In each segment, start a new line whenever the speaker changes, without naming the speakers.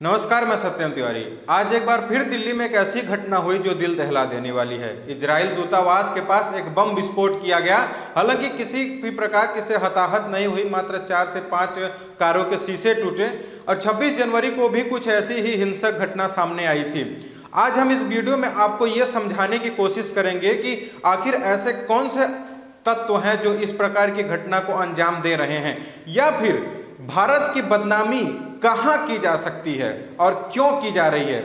नमस्कार, मैं सत्यम तिवारी। आज एक बार फिर दिल्ली में एक ऐसी घटना हुई जो दिल दहला देने वाली है। इजराइल दूतावास के पास एक बम विस्फोट किया गया। हालांकि किसी भी प्रकार की से हताहत नहीं हुई, मात्र 4 से 5 कारों के शीशे टूटे। और 26 जनवरी को भी कुछ ऐसी ही हिंसक घटना सामने आई थी। आज हम इस वीडियो में आपको ये समझाने की कोशिश करेंगे कि आखिर ऐसे कौन से तत्व हैं जो इस प्रकार की घटना को अंजाम दे रहे हैं, या फिर भारत की बदनामी कहां की जा सकती है और क्यों की जा रही है।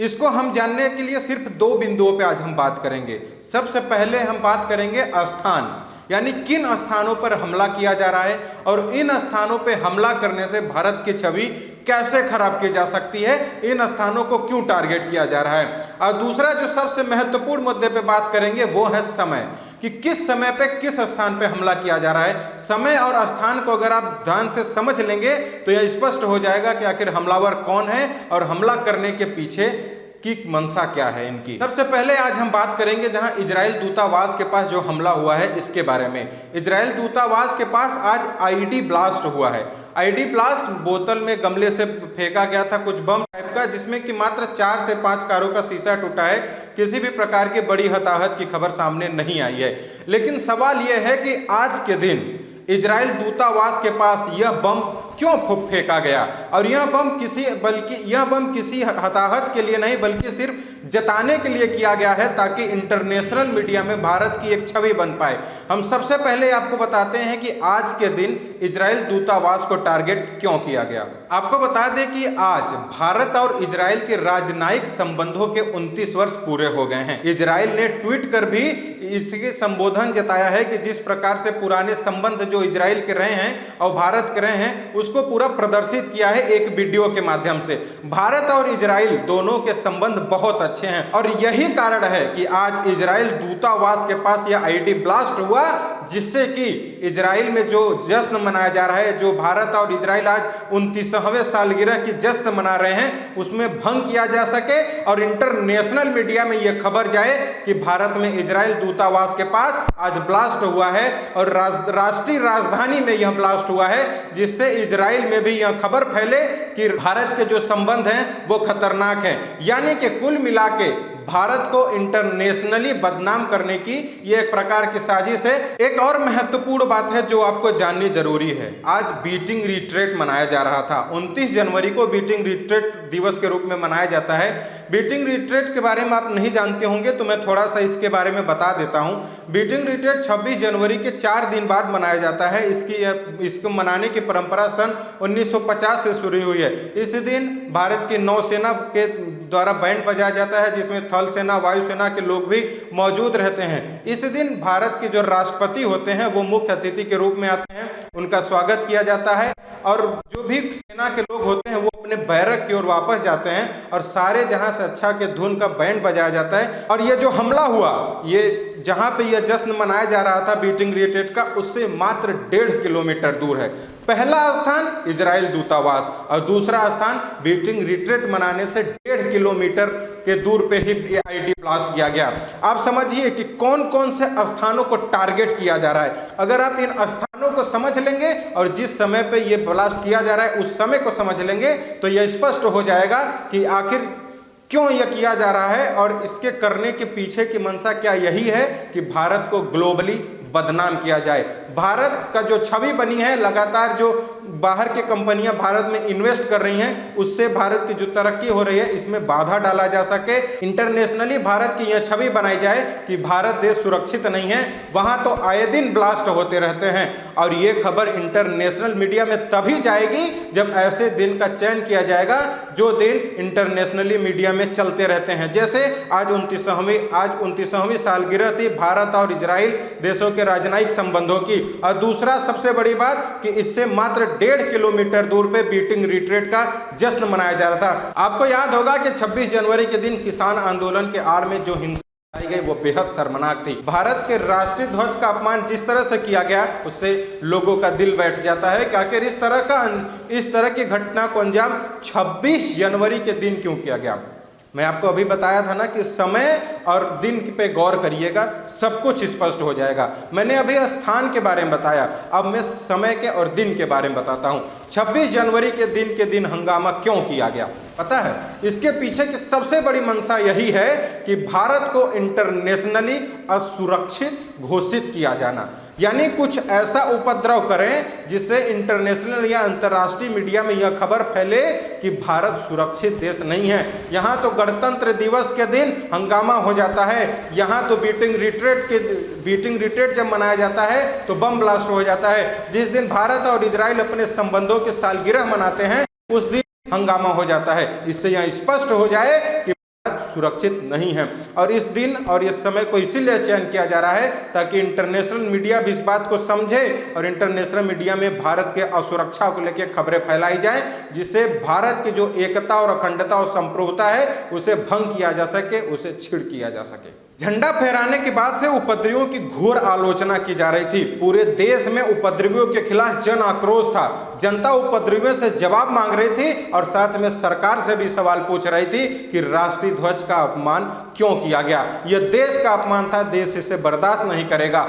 इसको हम जानने के लिए सिर्फ 2 बिंदुओं पे आज हम बात करेंगे। सबसे पहले हम बात करेंगे स्थान, यानी किन स्थानों पर हमला किया जा रहा है और इन स्थानों पे हमला करने से भारत की छवि कैसे खराब की जा सकती है, इन स्थानों को क्यों टारगेट किया जा रहा है। और दूसरा जो सबसे महत्वपूर्ण मुद्दे पे बात करेंगे वो है समय, कि किस समय पे किस स्थान पे हमला किया जा रहा है। समय और स्थान को अगर आप ध्यान से समझ लेंगे तो यह स्पष्ट हो जाएगा कि आखिर हमलावर कौन है और हमला करने के पीछे की मंशा क्या है इनकी। सबसे पहले आज हम बात करेंगे जहां इजराइल दूतावास के पास जो हमला हुआ है इसके बारे में। इजराइल दूतावास के पास आज आईडी ब्लास्ट हुआ है। आईडी ब्लास्ट बोतल में गमले से फेंका गया था, कुछ बम टाइप का, जिसमें कि मात्र 4 से 5 कारों का शीशा टूटा है। किसी भी प्रकार की बड़ी हताहत की खबर सामने नहीं आई है। लेकिन सवाल यह है कि आज के दिन इजराइल दूतावास के पास यह बम क्यों फेंका गया, और यह बम किसी हताहत के लिए नहीं बल्कि सिर्फ जताने के लिए किया गया है, ताकि इंटरनेशनल मीडिया में भारत की एक छवि बन पाए। हम सबसे पहले आपको बताते हैं कि आज के दिन इजराइल दूतावास को टारगेट क्यों किया गया। आपको बता दें कि आज भारत और इजराइल के राजनयिक संबंधों के 29 वर्ष पूरे हो गए हैं। इजराइल ने ट्वीट कर भी इसके संबोधन जताया है कि जिस प्रकार से पुराने संबंध जो इजराइल के रहे हैं और भारत के रहे हैं उसको पूरा प्रदर्शित किया है एक वीडियो के माध्यम से। भारत और इजराइल दोनों के संबंध बहुत अच्छे हैं और यही कारण है कि आज इजराइल दूतावास के पास यह आईडी ब्लास्ट हुआ, जिससे कि इजराइल में जो जश्न मनाया जा रहा है, जो भारत और इजराइल आज 29वें सालगिरह की जश्न मना रहे हैं, उसमें भंग किया जा सके और इंटरनेशनल मीडिया में यह खबर जाए कि भारत में इजराइल दूतावास के पास आज ब्लास्ट हुआ है और राष्ट्रीय राजधानी में यह ब्लास्ट हुआ है, जिससे इजराइल में भी यह खबर फैले कि भारत के जो संबंध हैं वो खतरनाक हैं। यानी कि कुल मिला के भारत को इंटरनेशनली बदनाम करने की ये एक प्रकार की साजिश है। एक और महत्वपूर्ण बात है जो आपको जाननी जरूरी है। आज बीटिंग रिट्रीट मनाया जा रहा था। 29 जनवरी को बीटिंग रिट्रीट दिवस के रूप में मनाया जाता है। बीटिंग रिट्रीट के बारे में आप नहीं जानते होंगे तो मैं थोड़ा सा इसके बारे में बता देता हूं। बीटिंग रिट्रीट 26 जनवरी के 4 दिन बाद मनाया जाता है। इसको मनाने की परंपरा सन 1950 से शुरू हुई है। इस दिन भारत की नौसेना के द्वारा बैंड बजाया जाता है, जिसमें थल सेना, वायुसेना के लोग भी मौजूद रहते हैं। इस दिन भारत के जो राष्ट्रपति होते हैं वो मुख्य अतिथि के रूप में आते हैं, उनका स्वागत किया जाता है और जो भी सेना के लोग होते हैं वो अपने बैरक की ओर वापस जाते हैं और सारे जहां से अच्छा के धुन का बैंड बजाया जाता है। और ये जो हमला हुआ, ये जहां पे यह जश्न मनाया जा रहा था बीटिंग रिट्रीट का, उससे मात्र 1.5 किलोमीटर दूर है। पहला स्थान इजराइल दूतावास और दूसरा स्थान बीटिंग रिट्रीट मनाने से 1.5 किलोमीटर के दूर पे ही आईडी ब्लास्ट किया गया। आप समझिए कि कौन कौन से स्थानों को टारगेट किया जा रहा है। अगर आप इन स्थानों को समझ लेंगे और जिस समय पे ये ब्लास्ट किया जा रहा है उस समय को समझ लेंगे तो यह स्पष्ट हो जाएगा कि आखिर क्यों यह किया जा रहा है और इसके करने के पीछे की मंशा क्या यही है कि भारत को ग्लोबली बदनाम किया जाए। भारत का जो छवि बनी है, लगातार जो बाहर की कंपनियां भारत में इन्वेस्ट कर रही हैं, उससे भारत की जो तरक्की हो रही है इसमें बाधा डाला जा सके। इंटरनेशनली भारत की यह छवि बनाई जाए कि भारत देश सुरक्षित नहीं है। वहां तो आए दिन ब्लास्ट होते रहते हैं और ये खबर इंटरनेशनल मीडिया में तभी जाएगी जब ऐसे दिन का चयन किया जाएगा जो दिन इंटरनेशनली मीडिया में चलते रहते हैं। जैसे आज 29वीं सालगिरह थी भारत और इजराइल देशों के राजनयिक संबंधों की। और दूसरा सबसे बड़ी बात कि इससे मात्र 1.5 किलोमीटर दूर पे बीटिंग रिट्रीट का जश्न मनाया जा रहा था। आपको याद होगा कि 26 जनवरी के दिन किसान आंदोलन के आड़ में जो हिंसा आई गई वो बेहद शर्मनाक थी। भारत के राष्ट्रीय ध्वज का अपमान जिस तरह से किया गया उससे लोगों का दिल बैठ जाता है कि आखिर इस तरह की घटना को अंजाम 26 जनवरी के दिन क्यों किया गया। मैं आपको अभी बताया था ना कि समय और दिन पे गौर करिएगा, सब कुछ स्पष्ट हो जाएगा। मैंने अभी स्थान के बारे में बताया, अब मैं समय के और दिन के बारे में बताता हूँ। 26 जनवरी के दिन हंगामा क्यों किया गया। पता है, इसके पीछे की सबसे बड़ी मंशा यही है कि भारत को इंटरनेशनली असुरक्षित घोषित किया जाना, यानी कुछ ऐसा उपद्रव करें जिससे इंटरनेशनल या अंतर्राष्ट्रीय मीडिया में यह खबर फैले कि भारत सुरक्षित देश नहीं है। यहाँ तो गणतंत्र दिवस के दिन हंगामा हो जाता है, यहाँ तो बीटिंग रिट्रीट जब मनाया जाता है तो बम ब्लास्ट हो जाता है। जिस दिन भारत और इजराइल अपने संबंधों की सालगिरह मनाते हैं उस दिन हंगामा हो जाता है। इससे यह स्पष्ट हो जाए कि सुरक्षित नहीं है। और इस दिन और इस समय को इसीलिए चयन किया जा रहा है ताकि इंटरनेशनल मीडिया भी इस बात को समझे और इंटरनेशनल मीडिया में भारत के असुरक्षा को लेकर खबरें फैलाई जाए, जिससे भारत की जो एकता और अखंडता और संप्रभुता है उसे भंग किया जा सके, उसे छीड़ किया जा सके। झंडा फहराने के बाद से उपद्रवियों की घोर आलोचना की जा रही थी। पूरे देश में उपद्रवियों के खिलाफ जन आक्रोश था। जनता उपद्रवियों से जवाब मांग रही थी और साथ में सरकार से भी सवाल पूछ रही थी कि राष्ट्रीय ध्वज का अपमान क्यों किया गया। यह देश का अपमान था, देश इसे बर्दाश्त नहीं करेगा।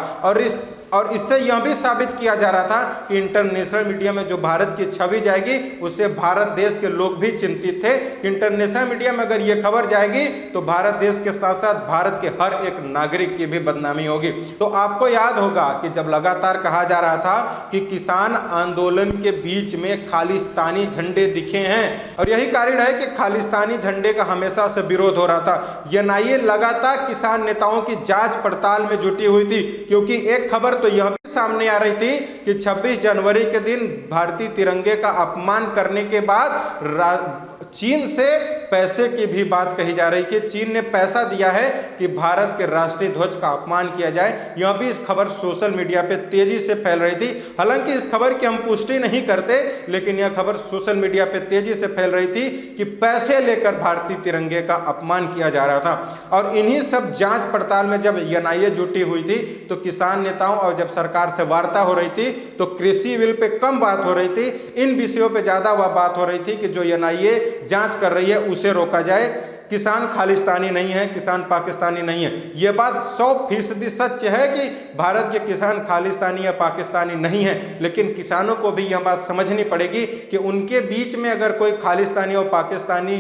और इससे यह भी साबित किया जा रहा था कि इंटरनेशनल मीडिया में जो भारत की छवि जाएगी उससे भारत देश के लोग भी चिंतित थे कि इंटरनेशनल मीडिया में अगर ये खबर जाएगी तो भारत देश के साथ साथ भारत के हर एक नागरिक की भी बदनामी होगी। तो आपको याद होगा कि जब लगातार कहा जा रहा था कि किसान आंदोलन के बीच में खालिस्तानी झंडे दिखे हैं और यही कारण है कि खालिस्तानी झंडे का हमेशा से विरोध हो रहा था। एनआईए लगातार किसान नेताओं की जांच पड़ताल में जुटी हुई थी, क्योंकि एक खबर तो यह भी सामने आ रही थी कि 26 जनवरी के दिन भारतीय तिरंगे का अपमान करने के बाद चीन से पैसे की भी बात कही जा रही कि चीन ने पैसा दिया है कि भारत के राष्ट्रीय ध्वज का अपमान किया जाए। यह भी इस खबर सोशल मीडिया पे तेजी से फैल रही थी। हालांकि इस खबर की हम पुष्टि नहीं करते, लेकिन यह खबर सोशल मीडिया पे तेजी से फैल रही थी कि पैसे लेकर भारतीय तिरंगे का अपमान किया जा रहा था। और इन्हीं सब जांच पड़ताल में जब एनआईए जुटी हुई थी तो किसान नेताओं और जब सरकार से वार्ता हो रही थी तो कृषि बिल पे कम बात हो रही थी, इन विषयों पे ज्यादा वह बात हो रही थी कि जो एनआईए जांच कर रही है उसे रोका जाए। किसान खालिस्तानी नहीं है, किसान पाकिस्तानी नहीं है। यह बात 100% सच है कि भारत के किसान खालिस्तानी या पाकिस्तानी नहीं है, लेकिन किसानों को भी यह बात समझनी पड़ेगी कि उनके बीच में अगर कोई खालिस्तानी और पाकिस्तानी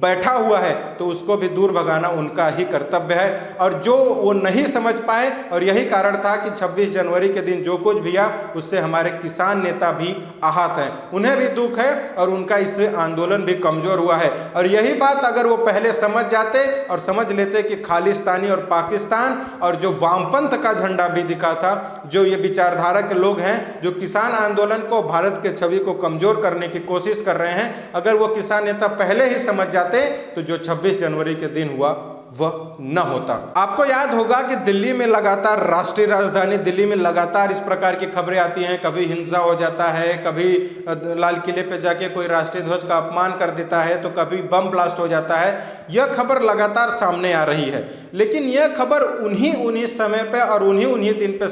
बैठा हुआ है तो उसको भी दूर भगाना उनका ही कर्तव्य है। और जो वो नहीं समझ पाए, और यही कारण था कि 26 जनवरी के दिन जो कुछ भी हुआ उससे हमारे किसान नेता भी आहत हैं, उन्हें भी दुख है और उनका इससे आंदोलन भी कमजोर हुआ है। और यही बात अगर वो पहले समझ जाते और समझ लेते कि खालिस्तानी और पाकिस्तान और जो वामपंथ का झंडा भी दिखा था, जो ये विचारधारा के लोग हैं जो किसान आंदोलन को, भारत के छवि को कमजोर करने की कोशिश कर रहे हैं, अगर वो किसान नेता पहले ही समझ जाते तो जो 26 जनवरी के दिन हुआ वह न होता। आपको याद होगा कि दिल्ली में लगातार, राष्ट्रीय राजधानी दिल्ली में लगातार इस प्रकार की खबरें आती हैं। कभी हिंसा हो जाता है, कभी लाल किले पे जाके कोई राष्ट्रीय ध्वज का अपमान कर देता है, तो कभी बम ब्लास्ट हो जाता है। यह खबर लगातार सामने आ रही है, लेकिन यह खबर उन्हीं समय पे और उन्हीं दिन पे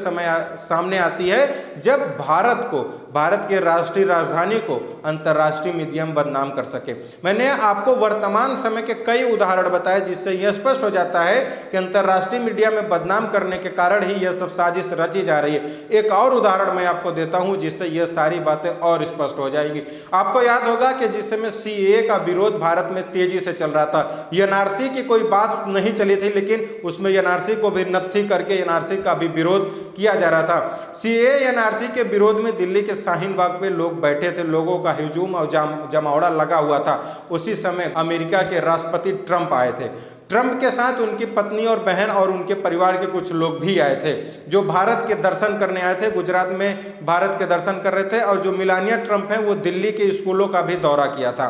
सामने आती है जब भारत के राष्ट्रीय राजधानी को अंतर्राष्ट्रीय मीडिया में बदनाम कर सके। मैंने आपको वर्तमान समय के कई उदाहरण बताए जिससे यह स्पष्ट हो जाता है कि अंतर्राष्ट्रीय मीडिया में बदनाम करने के कारण ही यह सब साजिश रची जा रही है। एक और उदाहरण मैं आपको देता हूं जिससे यह सारी बातें और स्पष्ट हो जाएंगी। आपको याद होगा कि जिस समय सीएए का विरोध भारत में तेजी से चल रहा था, एनआरसी की कोई बात नहीं चली थी, लेकिन उसमें एनआरसी को भी नत्थी करके एनआरसी का भी विरोध किया जा रहा था। सीएए एनआरसी के विरोध में दिल्ली के शाहीन बाग पे लोग बैठे थे, लोगों का हुजूम और जमावड़ा लगा हुआ था। उसी समय अमेरिका के राष्ट्रपति ट्रंप आए थे। ट्रंप के साथ उनकी पत्नी और बहन और उनके परिवार के कुछ लोग भी आए थे जो भारत के दर्शन करने आए थे। गुजरात में भारत के दर्शन कर रहे थे और जो मिलानिया ट्रंप हैं वो दिल्ली के स्कूलों का भी दौरा किया था।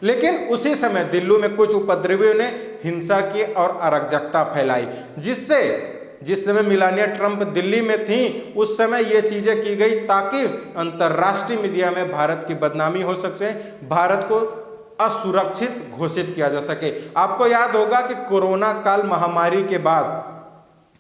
लेकिन उसी समय दिल्ली में कुछ उपद्रवियों ने हिंसा की और अराजकता फैलाई, जिस समय मिलानिया ट्रंप दिल्ली में थी उस समय ये चीजें की गई ताकि अंतर्राष्ट्रीय मीडिया में भारत की बदनामी हो सके, भारत को असुरक्षित घोषित किया जा सके। आपको याद होगा कि कोरोना काल महामारी के बाद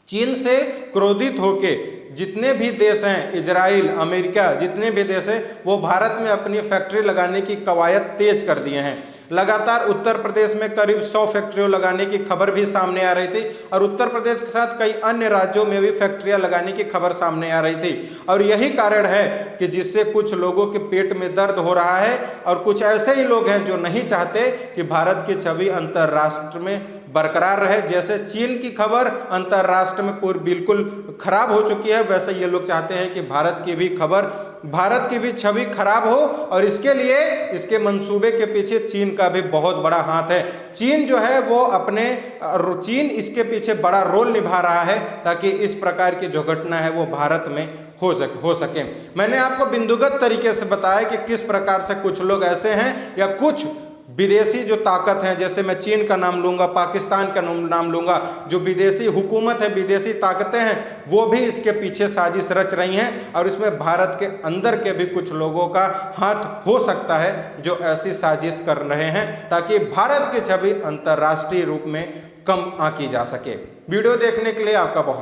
चीन से क्रोधित होके जितने भी देश हैं, इजराइल, अमेरिका, जितने भी देश हैं वो भारत में अपनी फैक्ट्री लगाने की कवायद तेज कर दिए हैं। लगातार उत्तर प्रदेश में करीब 100 फैक्ट्रियों लगाने की खबर भी सामने आ रही थी और उत्तर प्रदेश के साथ कई अन्य राज्यों में भी फैक्ट्रियां लगाने की खबर सामने आ रही थी। और यही कारण है कि जिससे कुछ लोगों के पेट में दर्द हो रहा है और कुछ ऐसे ही लोग हैं जो नहीं चाहते कि भारत की छवि अंतर्राष्ट्र में बरकरार रहे। जैसे चीन की खबर अंतर्राष्ट्र में पूरी बिल्कुल खराब हो चुकी है, वैसे ये लोग चाहते हैं कि भारत की भी खबर, भारत की भी छवि खराब हो और इसके लिए इसके मंसूबे के पीछे चीन का भी बहुत बड़ा हाथ है। चीन जो है वो चीन इसके पीछे बड़ा रोल निभा रहा है ताकि इस प्रकार की जो घटना है वो भारत में हो सके। मैंने आपको बिंदुगत तरीके से बताया कि किस प्रकार से कुछ लोग ऐसे हैं या कुछ विदेशी जो ताकत हैं, जैसे मैं चीन का नाम लूंगा, पाकिस्तान का नाम लूंगा, जो विदेशी हुकूमत है, विदेशी ताकतें हैं, वो भी इसके पीछे साजिश रच रही हैं और इसमें भारत के अंदर के भी कुछ लोगों का हाथ हो सकता है जो ऐसी साजिश कर रहे हैं ताकि भारत की छवि अंतर्राष्ट्रीय रूप में कम आंकी जा सके। वीडियो देखने के लिए आपका बहुत